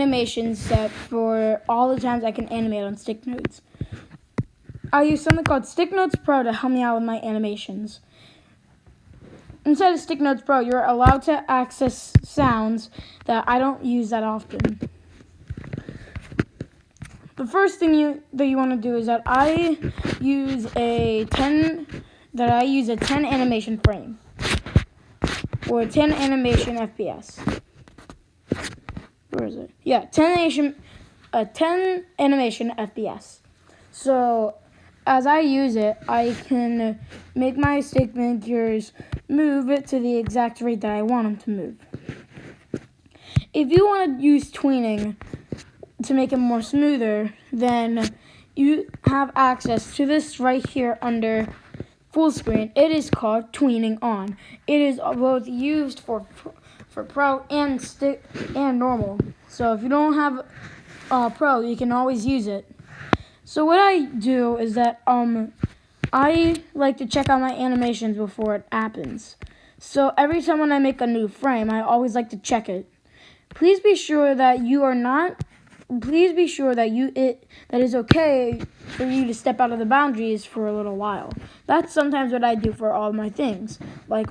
animation set for all the times I can animate on Stick Notes. I use something called Stick Notes Pro to help me out with my animations. Inside of Stick Notes Pro, you're allowed to access sounds that I don't use that often. The first thing that you want to do is that I use a 10 animation frame or 10 animation FPS. Where is it? Yeah, 10 animation FPS. So as I use it, I can make my stick figures move it to the exact rate that I want them to move. If you want to use tweening to make it more smoother, then you have access to this right here under full screen. It is called tweening on. It is both used for pro and stick and normal. So if you don't have pro, you can always use it. So what I do is that I like to check out my animations before it happens. So every time when I make a new frame, I always like to check it. Please be sure that that it's okay for you to step out of the boundaries for a little while. That's sometimes what I do for all my things. Like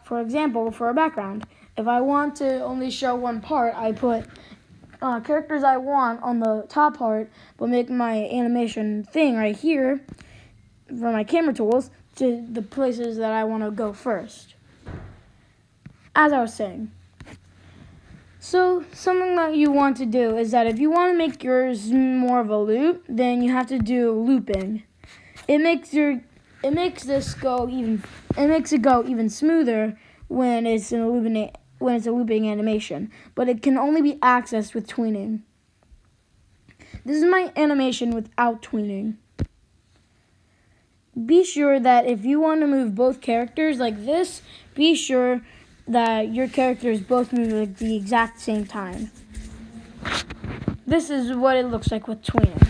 for example, for a background, if I want to only show one part, I put characters I want on the top part, but make my animation thing right here for my camera tools to the places that I want to go first. As I was saying. So something that you want to do is that if you want to make yours more of a loop, then you have to do looping. It makes it go even smoother when it's a looping animation, but it can only be accessed with tweening. This is my animation without tweening. Be sure that if you want to move both characters like this, be sure that your characters both move at the exact same time. This is what it looks like with tweening.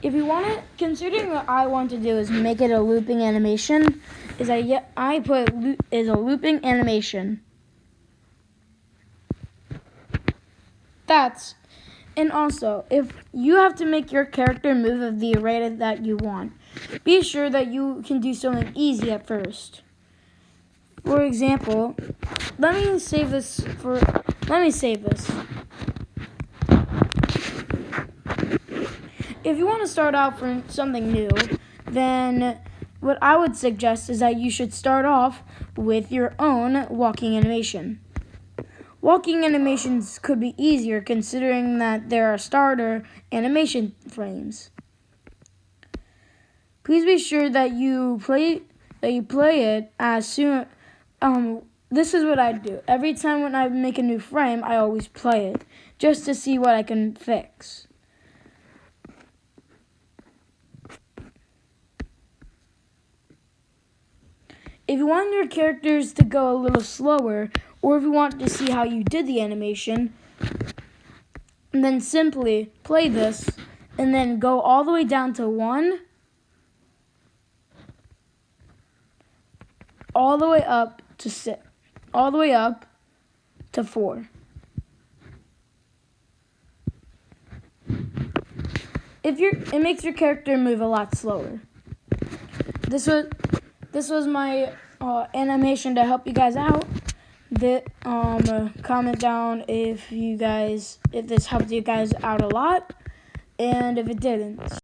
If you want it, considering what I want to do is make it a looping animation, I put a looping animation. And also, if you have to make your character move at the rate that you want, be sure that you can do something easy at first. For example, let me save this. If you want to start out for something new, then what I would suggest is that you should start off with your own walking animation. Walking animations could be easier considering that there are starter animation frames. Please be sure that you play it as soon. This is what I do. Every time when I make a new frame, I always play it just to see what I can fix. If you want your characters to go a little slower, or if you want to see how you did the animation, then simply play this and then go all the way down to 1, all the way up to 6, all the way up to 4. It makes your character move a lot slower. This was my animation to help you guys out. Comment down if this helped you guys out a lot, and if it didn't.